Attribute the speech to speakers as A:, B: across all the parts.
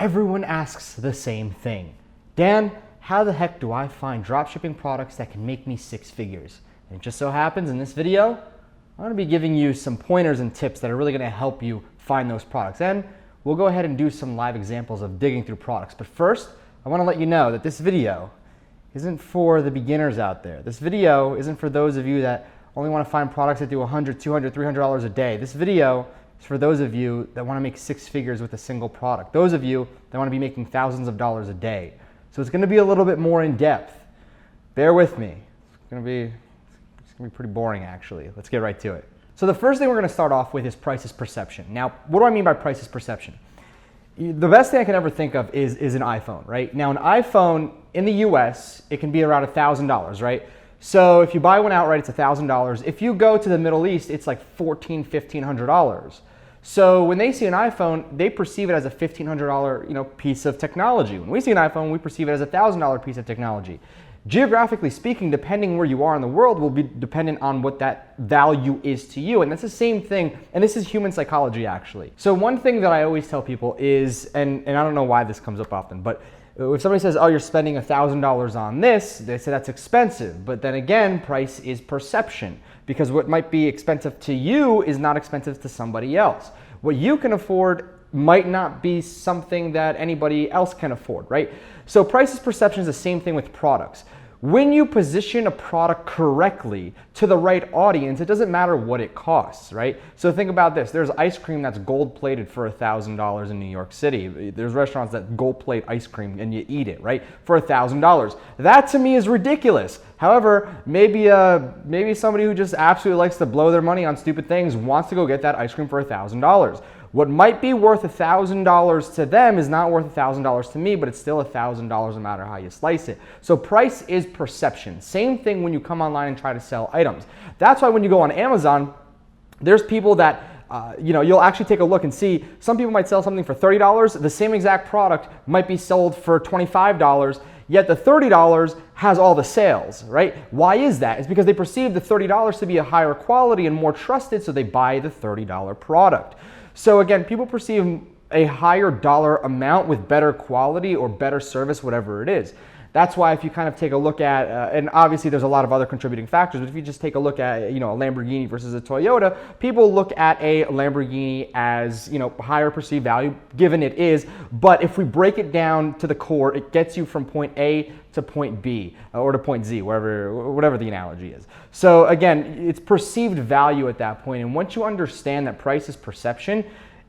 A: Everyone asks the same thing. Dan, how the heck do I find dropshipping products that can make me 6 figures? And it just so happens in this video, I'm gonna be giving you some pointers and tips that are really gonna help you find those products. And we'll go ahead and do some live examples of digging through products. But first, I wanna let you know that this video isn't for the beginners out there. This video isn't for those of you that only wanna find products that do $100, $200, $300 a day. This video is for those of you that wanna make 6 figures with a single product. Those of you that wanna be making thousands of dollars a day. So it's gonna be a little bit more in depth. Bear with me. It's gonna be pretty boring actually. Let's get right to it. So the first thing we're gonna start off with is price is perception. Now, what do I mean by price is perception? The best thing I can ever think of is an iPhone, right? Now an iPhone in the US, it can be around $1,000, right? So if you buy one outright, it's $1,000. If you go to the Middle East, it's like $1,400, $1,500. So when they see an iPhone, they perceive it as a $1,500 piece of technology. When we see an iPhone, we perceive it as a $1,000 piece of technology. Geographically speaking, depending where you are in the world will be dependent on what that value is to you. And that's the same thing, and this is human psychology actually. So one thing that I always tell people is, and I don't know why this comes up often, but if somebody says, oh, you're spending $1,000 on this, they say that's expensive. But then again, price is perception, because what might be expensive to you is not expensive to somebody else. What you can afford might not be something that anybody else can afford, right? So price is perception is the same thing with products. When you position a product correctly to the right audience, it doesn't matter what it costs, right? So think about this. There's ice cream that's gold plated for $1,000 in New York City. There's restaurants that gold plate ice cream and you eat it, right? For $1,000. That to me is ridiculous. However, maybe somebody who just absolutely likes to blow their money on stupid things wants to go get that ice cream for $1,000. What might be worth $1,000 to them is not worth $1,000 to me, but it's still $1,000 no matter how you slice it. So price is perception. Same thing when you come online and try to sell items. That's why when you go on Amazon, there's people that you'll actually take a look and see some people might sell something for $30. The same exact product might be sold for $25. Yet the $30 has all the sales, right? Why is that? It's because they perceive the $30 to be a higher quality and more trusted, so they buy the $30 product. So again, people perceive a higher dollar amount with better quality or better service, whatever it is. That's why if you kind of take a look at, and obviously there's a lot of other contributing factors, but if you just take a look at, a Lamborghini versus a Toyota, people look at a Lamborghini as, higher perceived value, given it is. But if we break it down to the core, it gets you from point A to point B or to point Z, whatever the analogy is. So again, it's perceived value at that point. And once you understand that price is perception,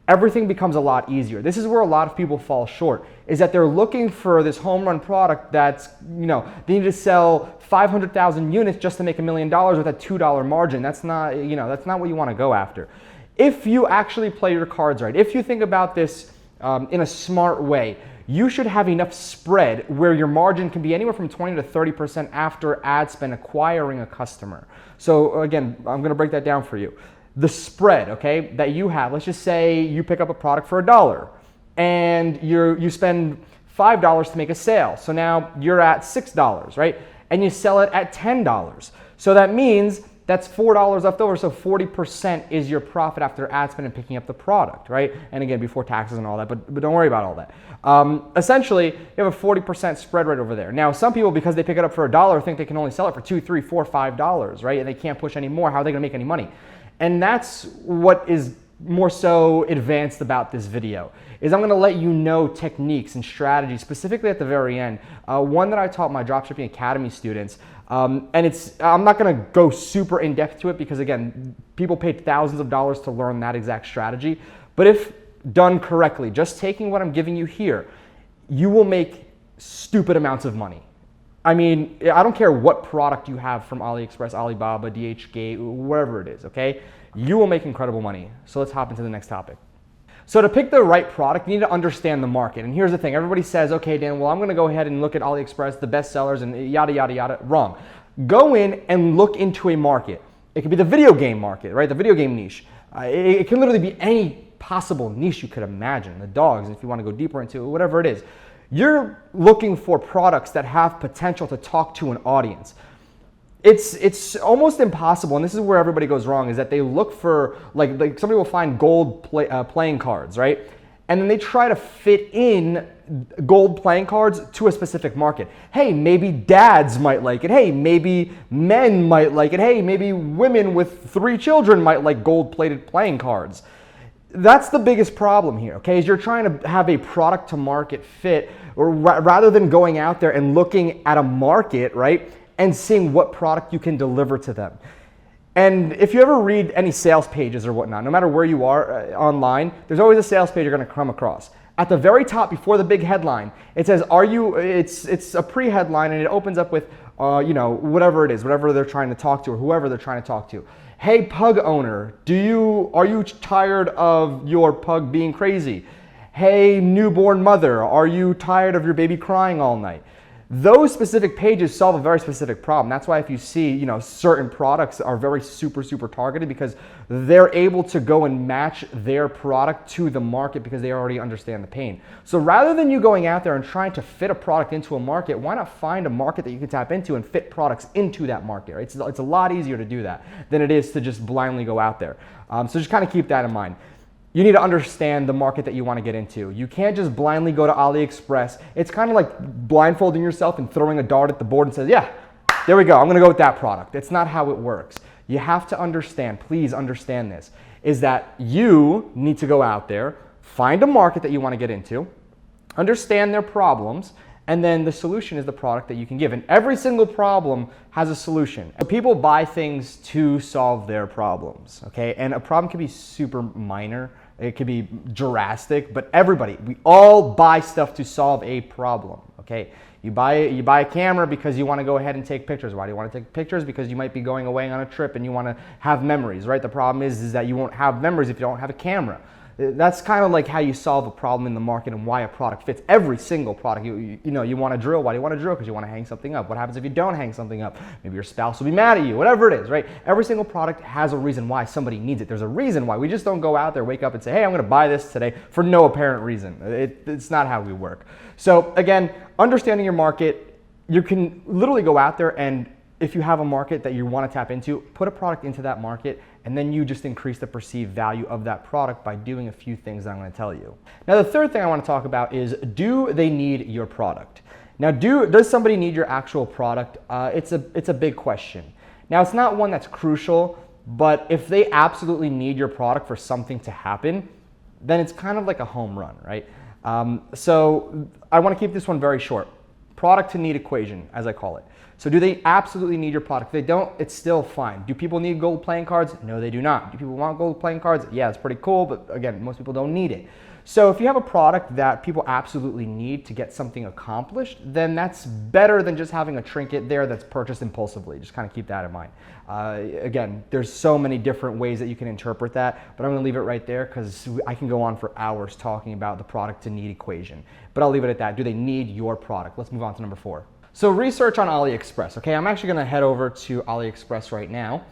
A: everything becomes a lot easier. This is where a lot of people fall short, is that they're looking for this home run product that's, they need to sell 500,000 units just to make $1 million with a $2 margin. That's not, that's not what you want to go after. If you actually play your cards right, if you think about this in a smart way, you should have enough spread where your margin can be anywhere from 20 to 30% after ad spend acquiring a customer. So again, I'm going to break that down for you. The spread, okay, that you have, let's just say you pick up a product for $1 and you spend $5 to make a sale. So now you're at $6, right? And you sell it at $10. So that means that's $4 left over. So 40% is your profit after ad spend and picking up the product, right? And again, before taxes and all that, but don't worry about all that. Essentially, you have a 40% spread right over there. Now, some people, because they pick it up for $1, think they can only sell it for $2, $3, $4, $5, right? And they can't push any more. How are they gonna make any money? And that's what is more so advanced about this video, is I'm gonna let you know techniques and strategies, specifically at the very end. One that I taught my Dropshipping Academy students, and I'm not gonna go super in depth to it because again, people paid thousands of dollars to learn that exact strategy. But if done correctly, just taking what I'm giving you here, you will make stupid amounts of money. I mean, I don't care what product you have from AliExpress, Alibaba, DHgate, wherever it is, okay? You will make incredible money. So let's hop into the next topic. So to pick the right product, you need to understand the market. And here's the thing, everybody says, okay, Dan, well, I'm gonna go ahead and look at AliExpress, the best sellers and yada, yada, yada. Wrong. Go in and look into a market. It could be the video game market, right? The video game niche. It can literally be any possible niche you could imagine. The dogs, if you wanna go deeper into it, whatever it is. You're looking for products that have potential to talk to an audience. It's almost impossible, and this is where everybody goes wrong, is that they look for, like somebody will find gold playing cards, right? and then they try to fit in gold playing cards to a specific market. Hey, maybe dads might like it. Hey, maybe men might like it. Hey, maybe women with 3 children might like gold-plated playing cards. That's the biggest problem here, okay, is you're trying to have a product to market fit, or rather than going out there and looking at a market, right, and seeing what product you can deliver to them. And if you ever read any sales pages or whatnot, no matter where you are online, there's always a sales page you're going to come across. At the very top, before the big headline, it says, it's a pre-headline, and it opens up with, whatever it is, whatever they're trying to talk to, or whoever they're trying to talk to. Hey, pug owner, are you tired of your pug being crazy? Hey, newborn mother, are you tired of your baby crying all night? Those specific pages solve a very specific problem. That's why if you see, certain products are very super targeted, because they're able to go and match their product to the market because they already understand the pain. So rather than you going out there and trying to fit a product into a market, why not find a market that you can tap into and fit products into that market, right? It's a lot easier to do that than it is to just blindly go out there. So just kind of keep that in mind. You need to understand the market that you want to get into. You can't just blindly go to AliExpress. It's kind of like blindfolding yourself and throwing a dart at the board and says, yeah, there we go, I'm going to go with that product. It's not how it works. You have to understand, please understand this, is that you need to go out there, find a market that you want to get into, understand their problems, and then the solution is the product that you can give. And every single problem has a solution. People buy things to solve their problems, okay? And a problem can be super minor. It could be drastic, but we all buy stuff to solve a problem, okay? You buy a camera because you want to go ahead and take pictures. Why do you want to take pictures? Because you might be going away on a trip and you want to have memories, right? The problem is that you won't have memories if you don't have a camera. That's kind of like how you solve a problem in the market and why a product fits. Every single product, you want to drill. Why do you want to drill? Because you want to hang something up. What happens if you don't hang something up? Maybe your spouse will be mad at you, whatever it is, right? Every single product has a reason why somebody needs it. There's a reason why. We just don't go out there, wake up and say, hey, I'm going to buy this today for no apparent reason. It's not how we work. So again, understanding your market, you can literally go out there, and if you have a market that you want to tap into, put a product into that market, and then you just increase the perceived value of that product by doing a few things that I'm going to tell you. Now, the third thing I want to talk about is, do they need your product? Now, does somebody need your actual product? It's a big question. Now, it's not one that's crucial, but if they absolutely need your product for something to happen, then it's kind of like a home run, right? So I want to keep this one very short. Product to need equation, as I call it. So do they absolutely need your product? If they don't, it's still fine. Do people need gold playing cards? No, they do not. Do people want gold playing cards? Yeah, it's pretty cool, but again, most people don't need it. So if you have a product that people absolutely need to get something accomplished, then that's better than just having a trinket there that's purchased impulsively. Just kind of keep that in mind. Again, there's so many different ways that you can interpret that, but I'm gonna leave it right there because I can go on for hours talking about the product to need equation. But I'll leave it at that. Do they need your product? Let's move on to number 4. So research on AliExpress. Okay, I'm actually gonna head over to AliExpress right now.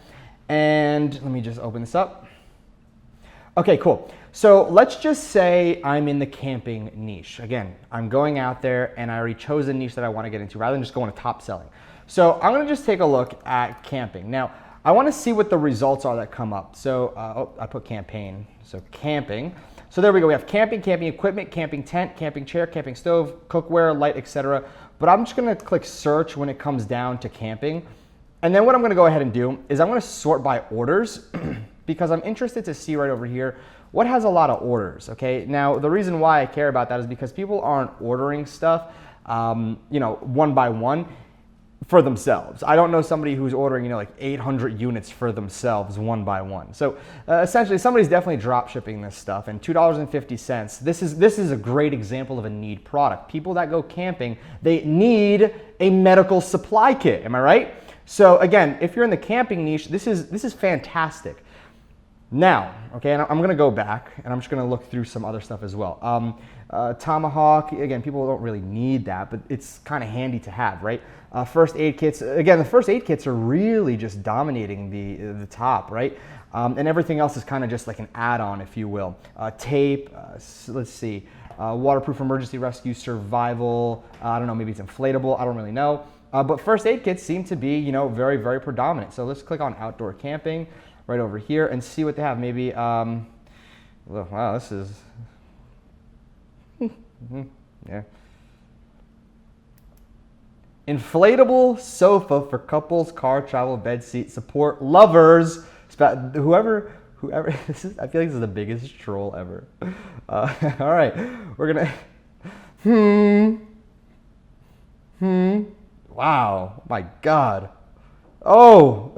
A: And let me just open this up. Okay, cool. So let's just say I'm in the camping niche. Again, I'm going out there and I already chose a niche that I wanna get into rather than just going to top selling. So I'm gonna just take a look at camping. Now, I wanna see what the results are that come up. So, I put campaign, so camping. So there we go, we have camping, camping equipment, camping tent, camping chair, camping stove, cookware, light, etc. But I'm just gonna click search when it comes down to camping. And then what I'm gonna go ahead and do is I'm gonna sort by orders because I'm interested to see right over here what has a lot of orders, okay? Now, the reason why I care about that is because people aren't ordering stuff, one by one for themselves. I don't know somebody who's ordering, like 800 units for themselves one by one. So essentially, somebody's definitely drop shipping this stuff, and $2.50. This is a great example of a need product. People that go camping, they need a medical supply kit. Am I right? So again, if you're in the camping niche, this is fantastic. Now, okay, and I'm gonna go back and I'm just gonna look through some other stuff as well. Tomahawk, again, people don't really need that, but it's kind of handy to have, right? First aid kits, again, the first aid kits are really just dominating the top, right? And everything else is kind of just like an add-on, if you will. Tape, let's see, waterproof emergency rescue, survival, I don't know, maybe it's inflatable, I don't really know. But first aid kits seem to be, very, very predominant. So let's click on outdoor camping right over here and see what they have. Maybe, wow, this is Yeah. Inflatable sofa for couples, car, travel, bed seat, support, lovers, whoever. This is. I feel like this is the biggest troll ever. All right, we're gonna. Wow. My God. Oh.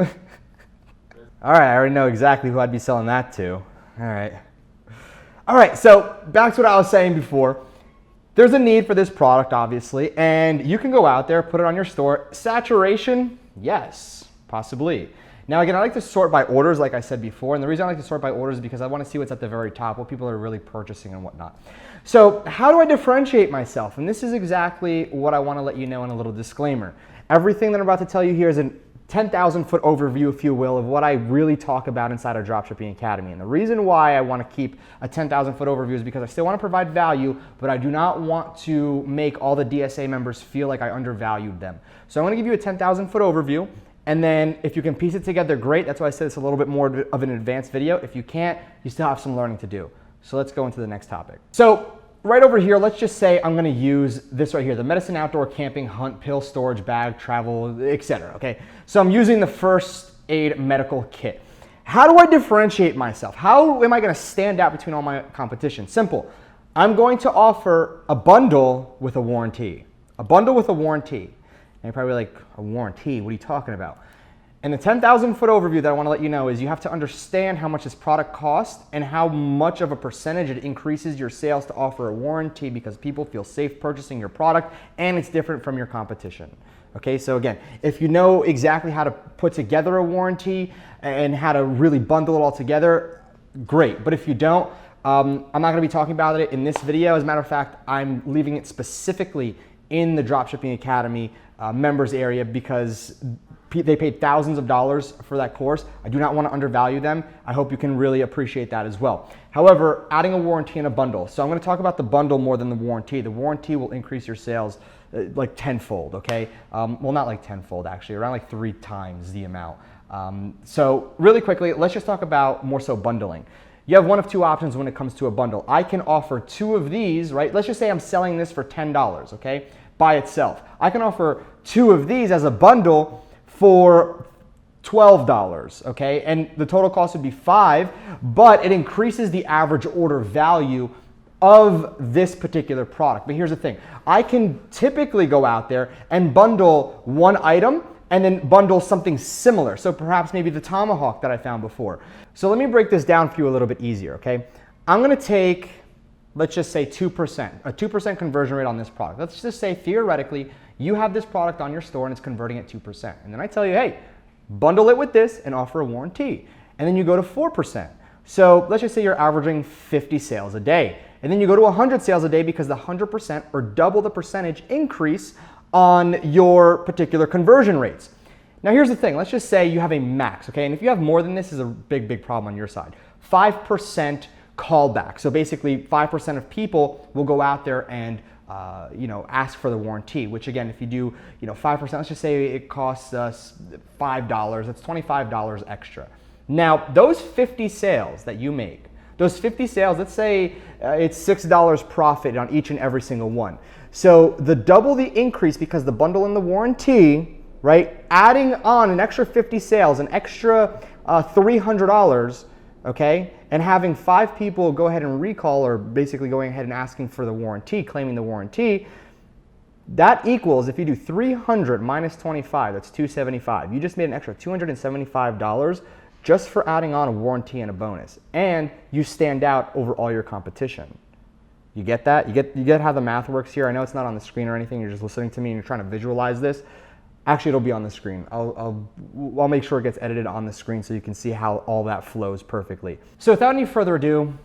A: All right. I already know exactly who I'd be selling that to. All right. All right. So back to what I was saying before. There's a need for this product, obviously, and you can go out there, put it on your store. Saturation, yes, possibly. Now, again, I like to sort by orders, like I said before, and the reason I like to sort by orders is because I want to see what's at the very top, what people are really purchasing and whatnot. So how do I differentiate myself? And this is exactly what I want to let you know in a little disclaimer. Everything that I'm about to tell you here is a 10,000 foot overview, if you will, of what I really talk about inside our Dropshipping Academy. And the reason why I want to keep a 10,000 foot overview is because I still want to provide value, but I do not want to make all the DSA members feel like I undervalued them. So I'm going to give you a 10,000 foot overview. And then if you can piece it together, great. That's why I said it's a little bit more of an advanced video. If you can't, you still have some learning to do. So let's go into the next topic. So right over here, let's just say I'm gonna use this right here, the medicine, outdoor, camping, hunt, pill, storage, bag, travel, etc. Okay, so I'm using the first aid medical kit. How do I differentiate myself? How am I gonna stand out between all my competition? Simple. I'm going to offer a bundle with a warranty. A bundle with a warranty. And you're probably like, a warranty? What are you talking about? And the 10,000 foot overview that I want to let you know is you have to understand how much this product costs and how much of a percentage it increases your sales to offer a warranty, because people feel safe purchasing your product and it's different from your competition. Okay, so again, if you know exactly how to put together a warranty and how to really bundle it all together, great. But if you don't, I'm not going to be talking about it in this video. As a matter of fact, I'm leaving it specifically in the Dropshipping Academy members area because they paid thousands of dollars for that course. I do not want to undervalue them. I hope you can really appreciate that as well. However, adding a warranty in a bundle. So I'm going to talk about the bundle more than the warranty. The warranty will increase your sales like tenfold, okay? Well, not like tenfold actually, around like 3 times the amount. So really quickly, let's just talk about more so bundling. You have one of 2 options when it comes to a bundle. I can offer 2 of these, right? Let's just say I'm selling this for $10, okay? By itself. I can offer 2 of these as a bundle for $12, okay? And the total cost would be $5, but it increases the average order value of this particular product. But here's the thing. I can typically go out there and bundle 1 item and then bundle something similar. So perhaps maybe the tomahawk that I found before. So let me break this down for you a little bit easier, okay? I'm gonna take, let's just say 2%, a 2% conversion rate on this product. Let's just say theoretically, you have this product on your store and it's converting at 2%. And then I tell you, hey, bundle it with this and offer a warranty. And then you go to 4%. So let's just say you're averaging 50 sales a day. And then you go to 100 sales a day because the 100% or double the percentage increase on your particular conversion rates. Now here's the thing, let's just say you have a max, okay? And if you have more than this, is a big, big problem on your side. 5% callback. So basically 5% of people will go out there and ask for the warranty, which again, if you do 5%, let's just say it costs us $5, that's $25 extra. Now, those 50 sales that you make, those 50 sales, let's say it's $6 profit on each and every single one. So the double the increase because the bundle and the warranty, right? Adding on an extra 50 sales, an extra $300, okay? And having 5 people go ahead and recall, or basically going ahead and asking for the warranty, claiming the warranty, that equals, if you do 300 minus 25, that's 275. You just made an extra $275 just for adding on a warranty and a bonus. And you stand out over all your competition. You get that? You get how the math works here? I know it's not on the screen or anything. You're just listening to me and you're trying to visualize this. Actually, it'll be on the screen. I'll make sure it gets edited on the screen so you can see how all that flows perfectly. So without any further ado,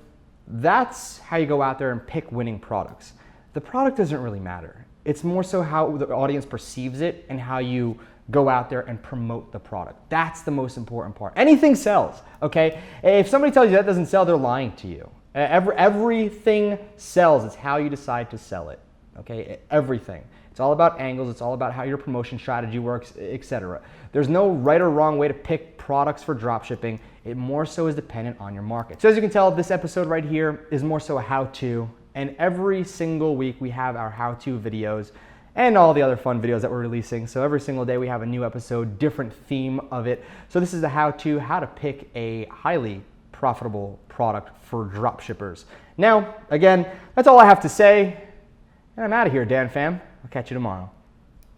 A: that's how you go out there and pick winning products. The product doesn't really matter. It's more so how the audience perceives it and how you go out there and promote the product. That's the most important part. Anything sells, okay? If somebody tells you that doesn't sell, they're lying to you. Everything sells. It's how you decide to sell it, okay? Everything. It's all about angles. It's all about how your promotion strategy works, etc. There's no right or wrong way to pick products for dropshipping. It more so is dependent on your market. So as you can tell, this episode right here is more so a how-to And every single week we have our how-to videos and all the other fun videos that we're releasing. So every single day we have a new episode, different theme of it. So this is the how to pick a highly profitable product for drop shippers. Now, again, that's all I have to say. And I'm out of here, Dan fam. I'll catch you tomorrow.